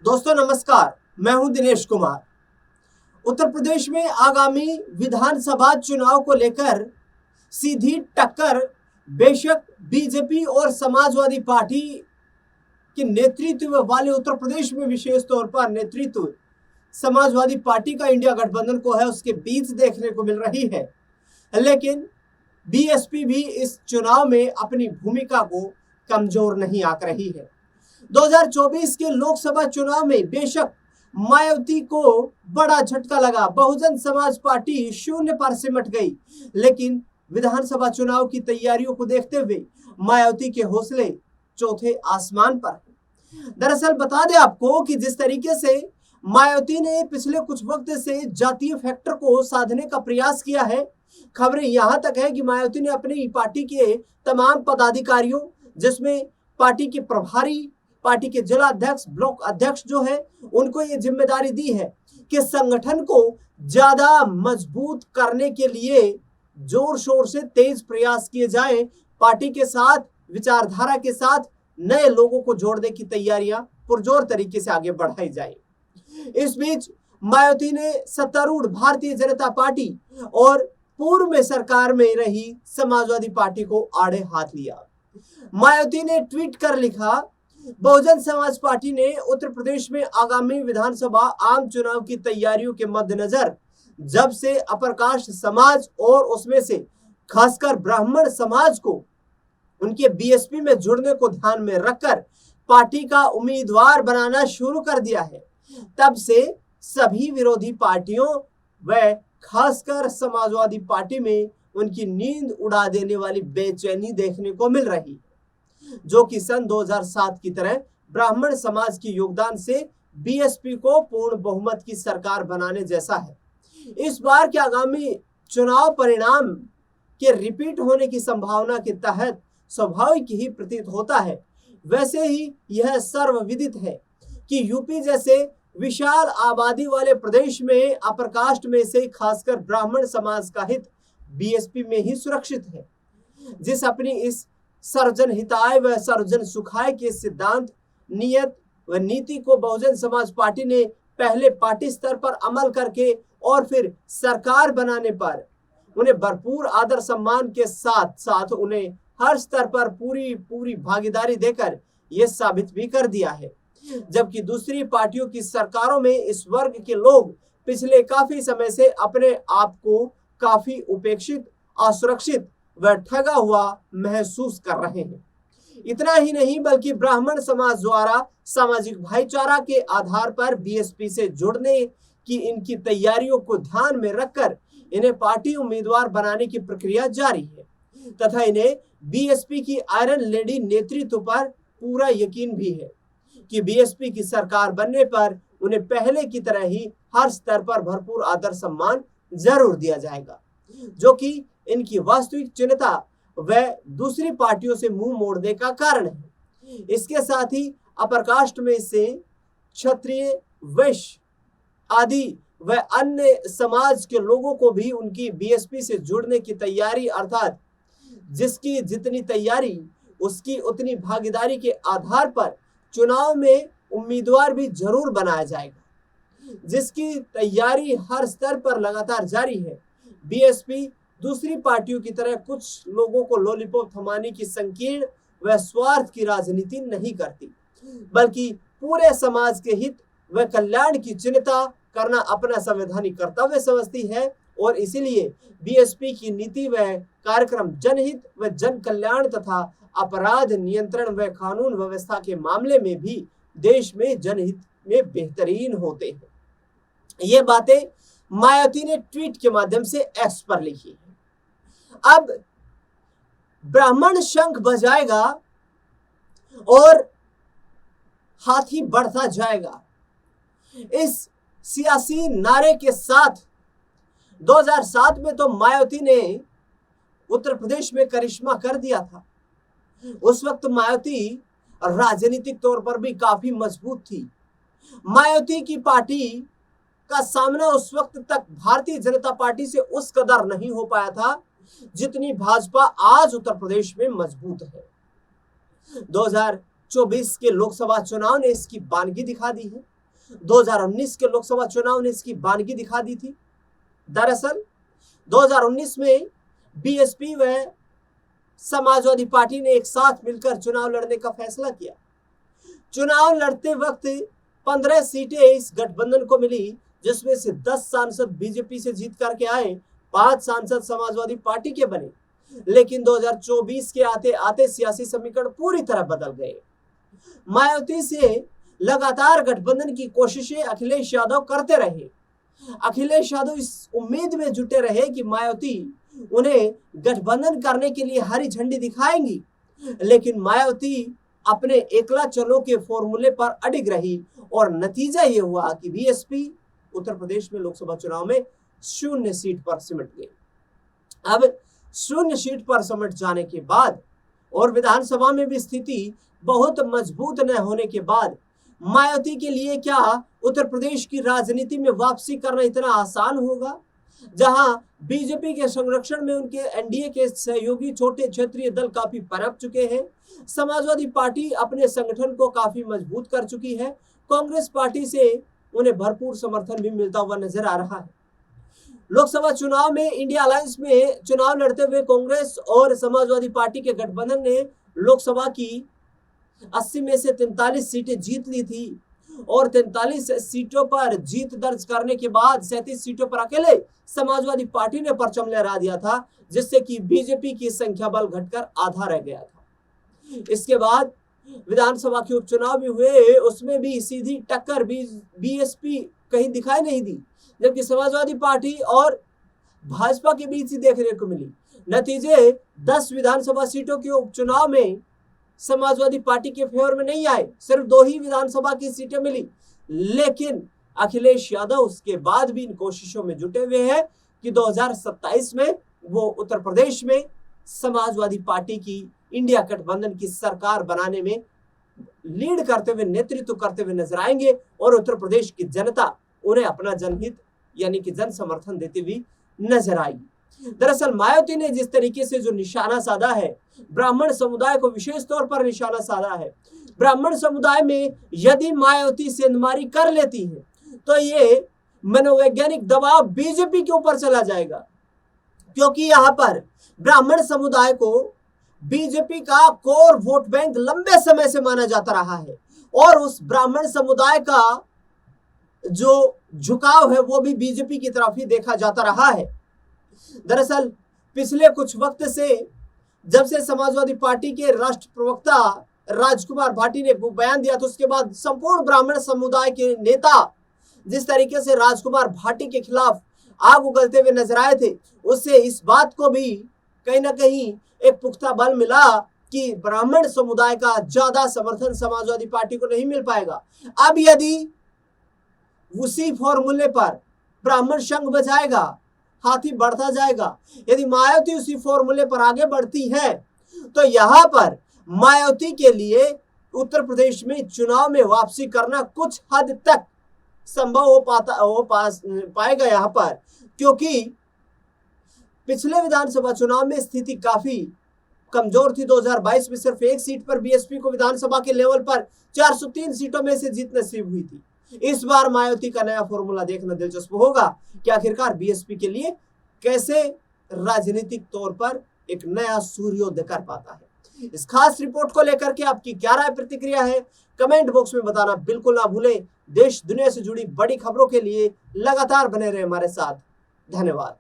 दोस्तों नमस्कार, मैं हूं दिनेश कुमार। उत्तर प्रदेश में आगामी विधानसभा चुनाव को लेकर सीधी टक्कर बेशक बीजेपी और समाजवादी पार्टी के नेतृत्व वाले उत्तर प्रदेश में विशेष तौर पर नेतृत्व समाजवादी पार्टी का इंडिया गठबंधन को है, उसके बीच देखने को मिल रही है। लेकिन बीएसपी भी इस चुनाव में अपनी भूमिका को कमजोर नहीं आंक रही है। 2024 के लोकसभा चुनाव में बेशक मायावती को बड़ा झटका लगा, बहुजन समाज पार्टी शून्य पर सिमट गई, लेकिन विधानसभा चुनाव की तैयारियों को देखते हुए मायावती के हौसले चौथे आसमान पर। दरअसल बता दें आपको कि जिस तरीके से मायावती ने पिछले कुछ वक्त से जातीय फैक्टर को साधने का प्रयास किया है, खबरें यहां तक है कि मायावती ने अपनी पार्टी के तमाम पदाधिकारियों, जिसमें पार्टी के प्रभारी, पार्टी के जिला अध्यक्ष, ब्लॉक अध्यक्ष जो है, उनको ये जिम्मेदारी दी है कि संगठन को ज्यादा मजबूत करने के लिए जोर शोर से तेज प्रयास किए जाएं, पार्टी के साथ, विचारधारा के साथ नए लोगों को जोड़ने की तैयारियां पुरजोर तरीके से आगे बढ़ाई जाए। इस बीच मायावती ने सत्तारूढ़ भारतीय जनता पार्टी और पूर्व में सरकार में रही समाजवादी पार्टी को आड़े हाथ लिया। मायावती ने ट्वीट कर लिखा, बहुजन समाज पार्टी ने उत्तर प्रदेश में आगामी विधानसभा आम चुनाव की तैयारियों के मद्देनजर जब से अपर कास्ट समाज और उसमें से खासकर ब्राह्मण समाज को उनके बीएसपी में जुड़ने को ध्यान में रखकर पार्टी का उम्मीदवार बनाना शुरू कर दिया है, तब से सभी विरोधी पार्टियों व खासकर समाजवादी पार्टी में उनकी नींद उड़ा देने वाली बेचैनी देखने को मिल रही है, जो कि सन 2007 की तरह ब्राह्मण समाज के योगदान से बीएसपी को पूर्ण बहुमत की सरकार बनाने जैसा है। इस बार के आगामी चुनाव परिणाम के रिपीट होने की संभावना के तहत स्वाभाविक ही प्रतीत होता है। वैसे ही यह सर्वविदित है कि यूपी जैसे विशाल आबादी वाले प्रदेश में अपर कास्ट में से खासकर ब्राह्मण समाज का हित बीएसपी में ही सुरक्षित है, जिस अपनी इस सर्वजन हिताय व सर्वजन सुखाय के सिद्धांत, नियत व नीति को बहुजन समाज पार्टी ने पहले पार्टी स्तर पर अमल करके और फिर सरकार बनाने पर उन्हें भरपूर आदर सम्मान के साथ साथ उन्हें हर स्तर पर पूरी भागीदारी देकर यह साबित भी कर दिया है। जबकि दूसरी पार्टियों की सरकारों में इस वर्ग के लोग पिछले काफी समय से अपने आप को काफी उपेक्षित, असुरक्षित व ठगा हुआ महसूस कर रहे हैं। इतना ही नहीं बल्कि ब्राह्मण समाज द्वारा सामाजिक भाईचारा के आधार पर बीएसपी से जुड़ने की इनकी तैयारियों को ध्यान में रखकर इन्हें पार्टी उम्मीदवार बनाने की प्रक्रिया जारी है तथा इन्हें बीएसपी की आयरन लेडी नेतृत्व पर पूरा यकीन भी है कि बीएसपी की सरकार बनने पर उन्हें पहले की तरह ही हर स्तर पर भरपूर आदर सम्मान जरूर दिया जाएगा, जो कि इनकी वास्तविक चिंता व दूसरी पार्टियों से मुंह मोड़ने का कारण है। इसके साथ ही अपर कास्ट में से क्षत्रिय, वैश्य आदि व अन्य समाज के लोगों को भी उनकी बीएसपी से जुड़ने की तैयारी, अर्थात जिसकी जितनी तैयारी उसकी उतनी भागीदारी के आधार पर चुनाव में उम्मीदवार भी जरूर बनाया जाएगा, जिसकी तैयारी हर स्तर पर लगातार जारी है। बीएसपी दूसरी पार्टियों की तरह कुछ लोगों को लॉलीपॉप थमाने की संकीर्ण व स्वार्थ की राजनीति नहीं करती, बल्कि पूरे समाज के हित व कल्याण की चिंता करना अपना संवैधानिक कर्तव्य समझती है और इसीलिए बीएसपी की नीति व कार्यक्रम जनहित व जन कल्याण तथा अपराध नियंत्रण व कानून व्यवस्था के मामले में भी देश में जनहित में बेहतरीन होते हैं। ये बातें मायावती ने ट्वीट के माध्यम से एक्स पर लिखी है। अब ब्राह्मण शंख बजाएगा और हाथी बढ़ता जाएगा, इस सियासी नारे के साथ 2007 में तो मायावती ने उत्तर प्रदेश में करिश्मा कर दिया था। उस वक्त मायावती राजनीतिक तौर पर भी काफी मजबूत थी। मायावती की पार्टी का सामना उस वक्त तक भारतीय जनता पार्टी से उस कदर नहीं हो पाया था जितनी भाजपा आज उत्तर प्रदेश में मजबूत है। 2024 के लोकसभा चुनाव ने इसकी बानगी दिखा दी है। 2019 के लोकसभा चुनाव ने इसकी बानगी दिखा दी थी। दरअसल 2019 में बीएसपी व समाजवादी पार्टी ने एक साथ मिलकर चुनाव लड़ने का फैसला किया। चुनाव लड़ते वक्त 15 सीटें इस गठबंधन को मिली, जिसमें से 10 सांसद बीजेपी से जीत करके आए, 5 सांसद समाजवादी पार्टी के बने। लेकिन 2024 के आते आते सियासी समीकरण पूरी तरह बदल गए। मायावती से लगातार गठबंधन की कोशिशें अखिलेश यादव करते रहे। अखिलेश यादव इस उम्मीद में जुटे रहे कि मायावती उन्हें गठबंधन करने के लिए हरी झंडी दिखाएंगी, लेकिन मायावती अपने एकला चलो के फॉर्मूले पर अडिग रही और नतीजा ये हुआ कि बीएसपी उत्तर प्रदेश में लोकसभा चुनाव में 0 सीट पर सिमट गई। अब 0 सीट पर सिमट जाने के बाद और विधानसभा में भी स्थिति बहुत मजबूत न होने के बाद मायावती के लिए क्या उत्तर प्रदेश की राजनीति में वापसी करना इतना आसान होगा, जहां बीजेपी के संरक्षण में उनके एनडीए के सहयोगी छोटे क्षेत्रीय दल काफी पनप चुके हैं। समाजवादी पार्टी अपने संगठन को काफी मजबूत कर चुकी है। कांग्रेस पार्टी से उन्हें भरपूर समर्थन भी मिलता हुआ नजर आ रहा है। लोकसभा चुनाव में इंडिया अलायंस में चुनाव लड़ते हुए कांग्रेस और समाजवादी पार्टी के गठबंधन ने लोकसभा की 80 में से 43 सीटें जीत ली थी और 43 सीटों पर जीत दर्ज करने के बाद 37 सीटों पर अकेले समाजवादी पार्टी ने परचम लहरा दिया था, जिससे कि बीजेपी की संख्या बल घटकर आधा रह गया था। इसके बाद विधानसभा के उपचुनाव भी हुए, उसमें भी सीधी टक्कर बीएसपी कहीं दिखाई नहीं दी, जबकि समाजवादी पार्टी और भाजपा के बीच ही देखने को मिली। नतीजे 10 विधानसभा सीटों के उपचुनाव में समाजवादी पार्टी के फेवर में नहीं आए, सिर्फ 2 ही विधानसभा की सीटें मिली। लेकिन अखिलेश यादव उसके बाद भी इन कोशिशों में जुटे हुए हैं कि 2027 में वो उत्तर प्रदेश में समाजवादी पार्टी की इंडिया गठबंधन की सरकार बनाने में लीड करते हुए, नेतृत्व करते हुए नजर आएंगे और उत्तर प्रदेश की जनता उन्हें अपना जनहित यानी कि जन समर्थन देती हुई नजर आएगी। दरअसल मायावती ने जिस तरीके से जो निशाना साधा है, ब्राह्मण समुदाय को विशेष तौर पर निशाना साधा है। ब्राह्मण समुदाय में यदि मायावती सेंधमारी कर लेती है तो ये मनोवैज्ञानिक दबाव बीजेपी के ऊपर चला जाएगा, क्योंकि यहाँ पर ब्राह्मण समुदाय को बीजेपी का कोर वोट बैंक लंबे समय से माना जाता रहा है और उस ब्राह्मण समुदाय का जो झुकाव है वो भी बीजेपी की तरफ ही देखा जाता रहा है। दरअसल पिछले कुछ वक्त से जब से समाजवादी पार्टी के राष्ट्र प्रवक्ता राजकुमार भाटी ने बयान दिया था, उसके बाद संपूर्ण ब्राह्मण समुदाय के नेता जिस तरीके से राजकुमार भाटी के खिलाफ आग उगलते हुए नजर आए थे, उससे इस बात को भी कहीं ना कहीं एक पुख्ता बल मिला कि ब्राह्मण समुदाय का ज्यादा समर्थन समाजवादी पार्टी को नहीं मिल पाएगा। अब यदि उसी फॉर्मूले पर ब्राह्मण शंख बजाएगा, हाथी बढ़ता जाएगा, यदि मायावती उसी फॉर्मूले पर आगे बढ़ती है तो यहां पर मायावती के लिए उत्तर प्रदेश में चुनाव में वापसी करना कुछ हद तक संभव हो पाएगा यहां पर, क्योंकि पिछले विधानसभा चुनाव में स्थिति काफी कमजोर थी। 2022 में सिर्फ 1 सीट पर बीएसपी को विधानसभा के लेवल पर 403 सीटों में से जीत नसीब हुई थी। इस बार मायावती का नया फॉर्मूला देखना दिलचस्प होगा कि आखिरकार बीएसपी के लिए कैसे राजनीतिक तौर पर एक नया सूर्योदय कर पाता है। इस खास रिपोर्ट को लेकर के आपकी क्या राय प्रतिक्रिया है, कमेंट बॉक्स में बताना बिल्कुल ना भूलें। देश दुनिया से जुड़ी बड़ी खबरों के लिए लगातार बने रहे हमारे साथ। धन्यवाद।